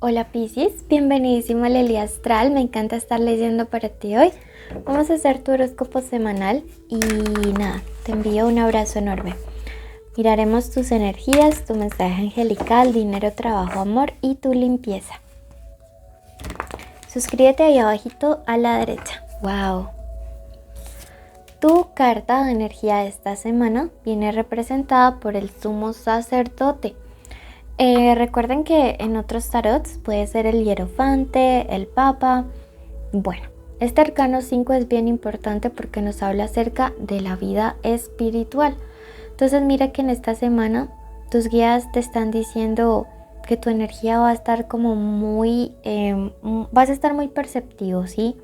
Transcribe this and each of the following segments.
Hola Piscis, bienvenidísimo a Lelia Astral, me encanta estar leyendo para ti hoy. Vamos a hacer tu horóscopo semanal y nada, te envío un abrazo enorme. Miraremos tus energías, tu mensaje angelical, dinero, trabajo, amor y tu limpieza. Suscríbete ahí abajito a la derecha. ¡Wow! Tu carta de energía de esta semana viene representada por el sumo sacerdote. Recuerden que en otros tarots puede ser el hierofante, el papa. Bueno, este arcano 5 es bien importante porque nos habla acerca de la vida espiritual. Entonces mira que en esta semana tus guías te están diciendo que tu energía va a estar como vas a estar muy perceptivo, ¿sí?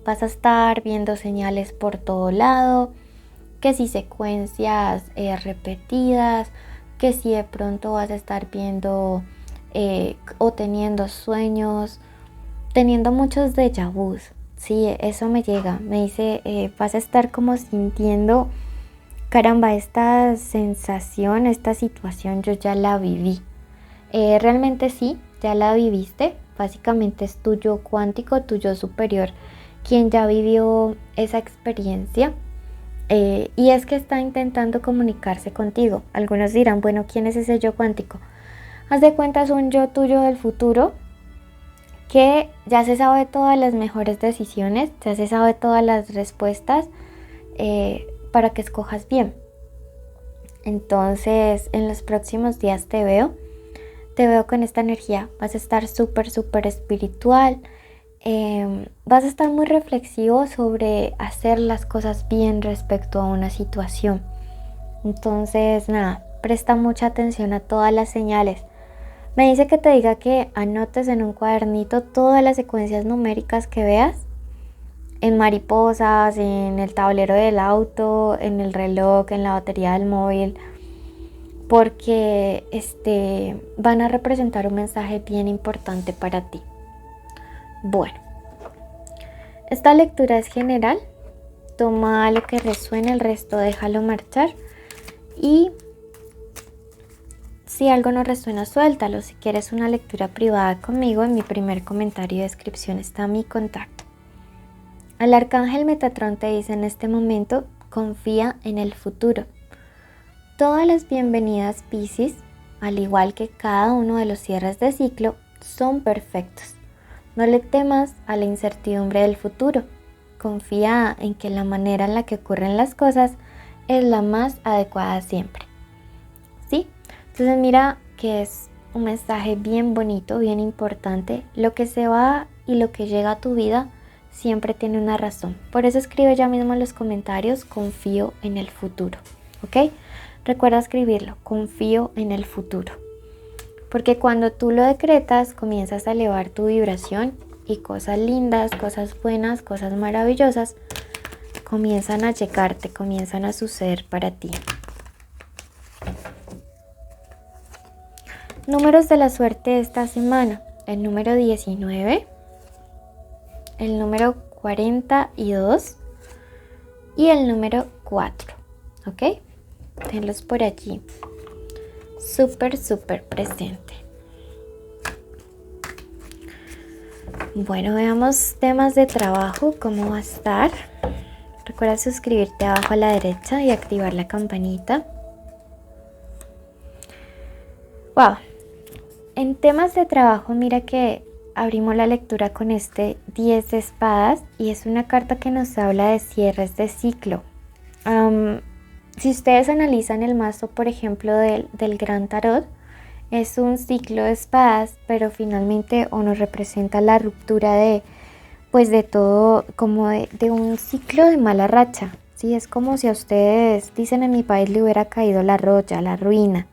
Vas a estar viendo señales por todo lado, que si secuencias repetidas, que si de pronto vas a estar viendo o teniendo sueños, teniendo muchos déjà vus. Sí, eso me llega, me dice, vas a estar como sintiendo, caramba, esta sensación, esta situación yo ya la viví. Realmente sí, ya la viviste, básicamente es tu yo cuántico, tu yo superior, quien ya vivió esa experiencia. Y es que está intentando comunicarse contigo. Algunos dirán, bueno, ¿quién es ese yo cuántico? Haz de cuenta, es un yo tuyo del futuro que ya se sabe todas las mejores decisiones, ya se sabe todas las respuestas para que escojas bien. Entonces, en los próximos días te veo con esta energía. Vas a estar súper espiritual. Vas a estar muy reflexivo sobre hacer las cosas bien respecto a una situación. Entonces nada, presta mucha atención a todas las señales. Me dice que te diga que anotes en un cuadernito todas las secuencias numéricas que veas, en mariposas, en el tablero del auto, en el reloj, en la batería del móvil, porque van a representar un mensaje bien importante para ti. Bueno, esta lectura es general, toma lo que resuene, el resto déjalo marchar y si algo no resuena suéltalo. Si quieres una lectura privada conmigo, en mi primer comentario y descripción está mi contacto. El arcángel Metatrón te dice en este momento, confía en el futuro. Todas las bienvenidas Piscis, al igual que cada uno de los cierres de ciclo, son perfectos. No le temas a la incertidumbre del futuro. Confía en que la manera en la que ocurren las cosas es la más adecuada siempre. ¿Sí? Entonces mira que es un mensaje bien bonito, bien importante. Lo que se va y lo que llega a tu vida siempre tiene una razón. Por eso escribe ya mismo en los comentarios, confío en el futuro. ¿Ok? Recuerda escribirlo, confío en el futuro. Porque cuando tú lo decretas, comienzas a elevar tu vibración y cosas lindas, cosas buenas, cosas maravillosas comienzan a llegarte, comienzan a suceder para ti. Números de la suerte de esta semana: el número 19, el número 42 y el número 4. ¿Ok? Tenlos por allí. Súper presente. Bueno, veamos temas de trabajo, cómo va a estar. Recuerda suscribirte abajo a la derecha y activar la campanita. Wow. En temas de trabajo, mira que abrimos la lectura con este 10 de espadas y es una carta que nos habla de cierres de ciclo. Si ustedes analizan el mazo, por ejemplo, del Gran Tarot, es un ciclo de espadas, pero finalmente o nos representa la ruptura de todo, como de un ciclo de mala racha. ¿Sí? Es como si a ustedes, dicen en mi país, le hubiera caído la roya, la ruina.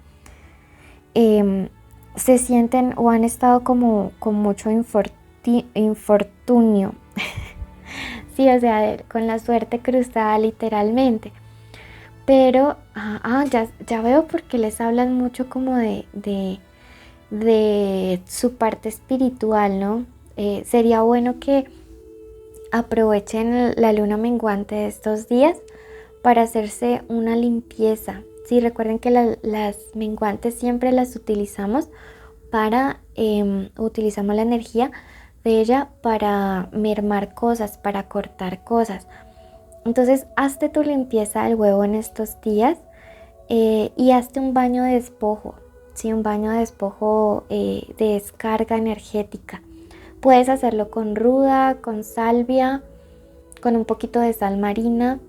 Se sienten o han estado como con mucho infortunio. Sí, o sea, con la suerte cruzada literalmente. Pero ya veo por qué les hablan mucho como de su parte espiritual, ¿no? Sería bueno que aprovechen la luna menguante de estos días para hacerse una limpieza. Sí, recuerden que las menguantes siempre las utilizamos para utilizamos la energía de ella para mermar cosas, para cortar cosas. Entonces hazte tu limpieza del huevo en estos días y hazte un baño de despojo, ¿sí? Un baño de despojo de descarga energética. Puedes hacerlo con ruda, con salvia, con un poquito de sal marina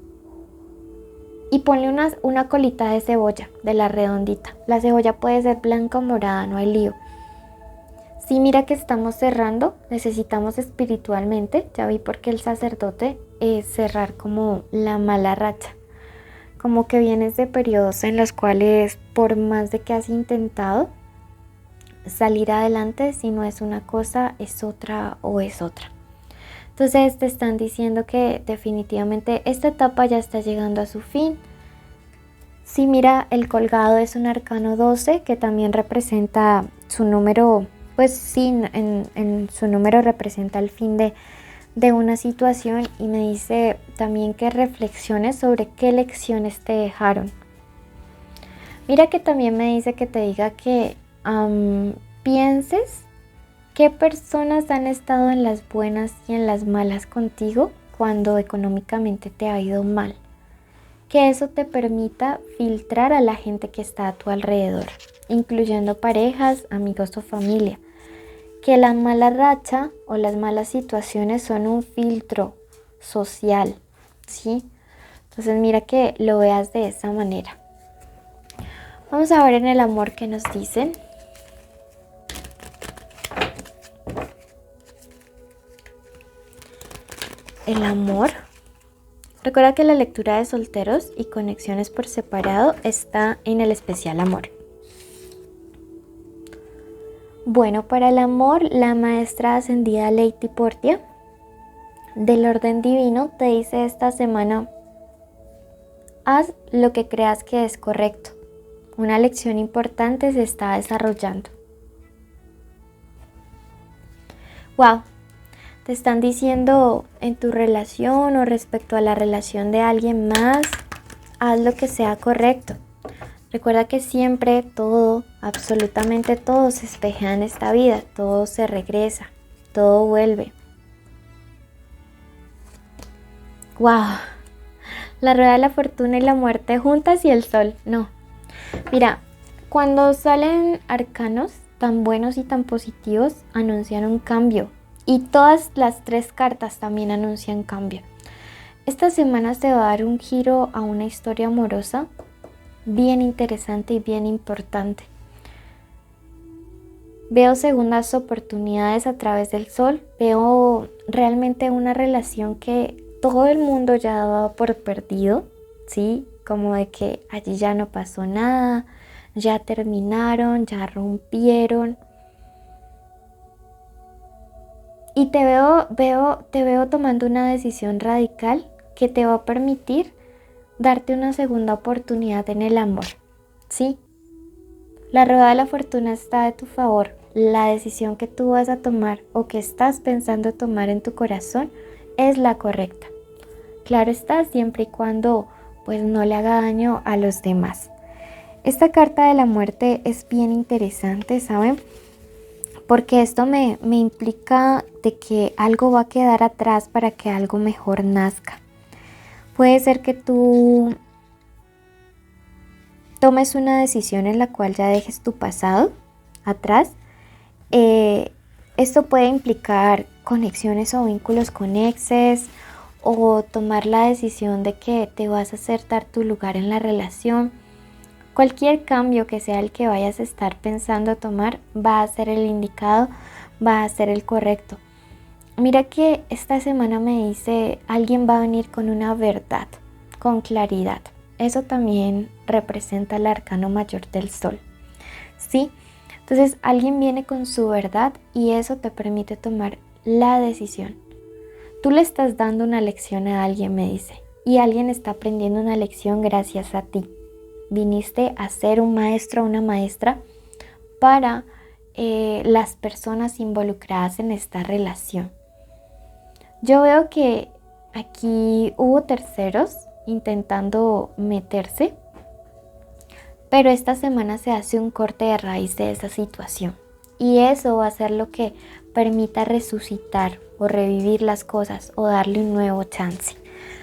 y ponle una colita de cebolla, de la redondita. La cebolla puede ser blanca o morada, no hay lío. Sí, mira que estamos cerrando, necesitamos espiritualmente, ya vi por qué el sacerdote cerrar como la mala racha. Como que vienes de periodos en los cuales por más de que has intentado salir adelante, si no es una cosa, es otra o es otra. Entonces te están diciendo que definitivamente esta etapa ya está llegando a su fin. Sí, mira, el colgado es un arcano 12 que también representa su número, pues sí, en su número representa el fin de una situación y me dice también que reflexiones sobre qué lecciones te dejaron. Mira que también me dice que te diga que pienses qué personas han estado en las buenas y en las malas contigo cuando económicamente te ha ido mal. Que eso te permita filtrar a la gente que está a tu alrededor, incluyendo parejas, amigos o familia. Que la mala racha o las malas situaciones son un filtro social, ¿sí? Entonces mira que lo veas de esa manera. Vamos a ver en el amor qué nos dicen. El amor. Recuerda que la lectura de solteros y conexiones por separado está en el especial amor. Bueno, para el amor, la maestra ascendida Lady Portia del orden divino te dice esta semana: haz lo que creas que es correcto. Una lección importante se está desarrollando. Wow, te están diciendo en tu relación o respecto a la relación de alguien más, haz lo que sea correcto. Recuerda que siempre todo, absolutamente todo se espejea en esta vida, todo se regresa, todo vuelve. ¡Wow! La rueda de la fortuna y la muerte juntas y el sol, no. Mira, cuando salen arcanos tan buenos y tan positivos, anuncian un cambio. Y todas las tres cartas también anuncian cambio. Esta semana se va a dar un giro a una historia amorosa bien interesante y bien importante. Veo segundas oportunidades a través del sol. Veo realmente una relación que todo el mundo ya daba por perdido, ¿sí? Como de que allí ya no pasó nada, ya terminaron, ya rompieron. Y te veo tomando una decisión radical que te va a permitir darte una segunda oportunidad en el amor, ¿sí? La rueda de la fortuna está de tu favor. La decisión que tú vas a tomar o que estás pensando tomar en tu corazón es la correcta. Claro está, siempre y cuando pues no le haga daño a los demás. Esta carta de la muerte es bien interesante, ¿saben? Porque esto me implica de que algo va a quedar atrás para que algo mejor nazca. Puede ser que tú tomes una decisión en la cual ya dejes tu pasado atrás. Esto puede implicar conexiones o vínculos con exes o tomar la decisión de que te vas a acertar tu lugar en la relación. Cualquier cambio que sea el que vayas a estar pensando tomar va a ser el indicado, va a ser el correcto. Mira que esta semana me dice, alguien va a venir con una verdad, con claridad. Eso también representa el arcano mayor del sol, ¿sí? Entonces alguien viene con su verdad y eso te permite tomar la decisión. Tú le estás dando una lección a alguien, me dice, y alguien está aprendiendo una lección gracias a ti. Viniste a ser un maestro o una maestra para las personas involucradas en esta relación. Yo veo que aquí hubo terceros intentando meterse, pero esta semana se hace un corte de raíz de esa situación, Y eso va a ser lo que permita resucitar o revivir las cosas o darle un nuevo chance.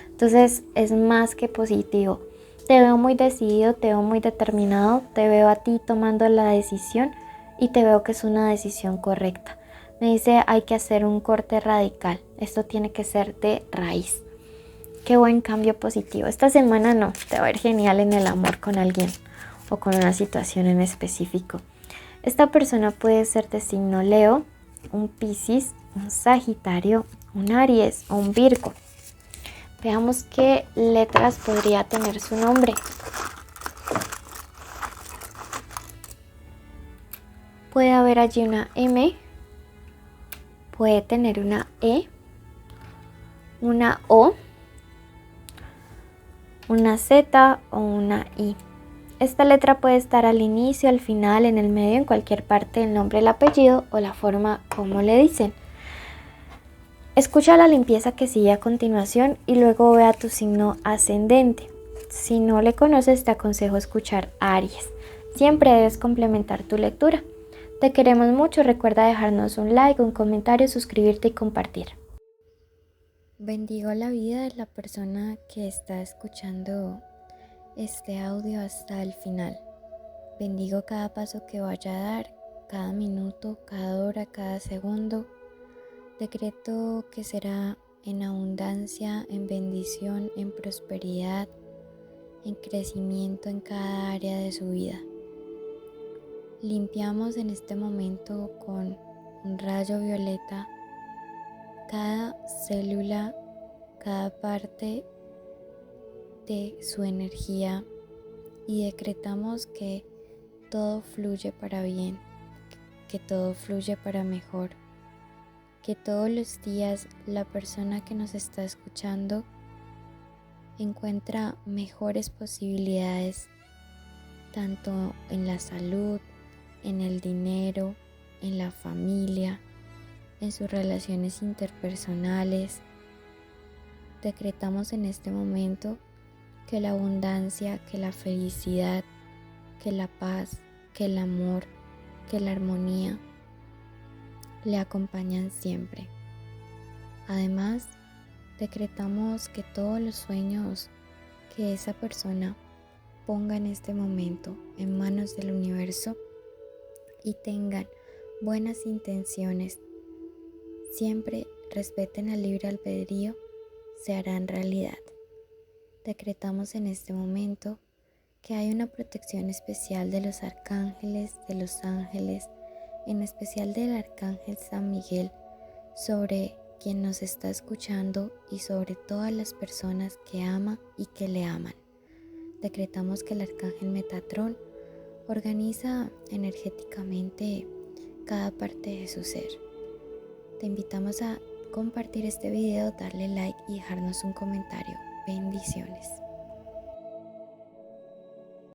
Entonces es más que positivo. Te veo muy decidido, te veo muy determinado, te veo a ti tomando la decisión y te veo que es una decisión correcta. Me dice, hay que hacer un corte radical. Esto tiene que ser de raíz. Qué buen cambio positivo. Esta semana no, te va a ir genial en el amor con alguien o con una situación en específico. Esta persona puede ser de signo Leo, un Piscis, un Sagitario, un Aries o un Virgo. Veamos qué letras podría tener su nombre. Puede haber allí una M, puede tener una E, una O, una Z o una I. Esta letra puede estar al inicio, al final, en el medio, en cualquier parte del nombre, el apellido o la forma como le dicen. Escucha la limpieza que sigue a continuación y luego ve a tu signo ascendente. Si no le conoces, te aconsejo escuchar a Aries. Siempre debes complementar tu lectura. Te queremos mucho, recuerda dejarnos un like, un comentario, suscribirte y compartir. Bendigo la vida de la persona que está escuchando este audio hasta el final. Bendigo cada paso que vaya a dar, cada minuto, cada hora, cada segundo. Decreto que será en abundancia, en bendición, en prosperidad, en crecimiento en cada área de su vida. Limpiamos en este momento con un rayo violeta cada célula, cada parte de su energía y decretamos que todo fluye para bien, que todo fluye para mejor, que todos los días la persona que nos está escuchando encuentra mejores posibilidades tanto en la salud, en el dinero, en la familia, en sus relaciones interpersonales. Decretamos en este momento que la abundancia, que la felicidad, que la paz, que el amor, que la armonía le acompañan siempre. Además, decretamos que todos los sueños que esa persona ponga en este momento en manos del universo y tengan buenas intenciones, siempre respeten el libre albedrío, se harán realidad. Decretamos en este momento que hay una protección especial de los arcángeles, de los ángeles, en especial del arcángel San Miguel, sobre quien nos está escuchando y sobre todas las personas que ama y que le aman. Decretamos que el arcángel Metatrón organiza energéticamente cada parte de su ser. Te invitamos a compartir este video, darle like y dejarnos un comentario. Bendiciones.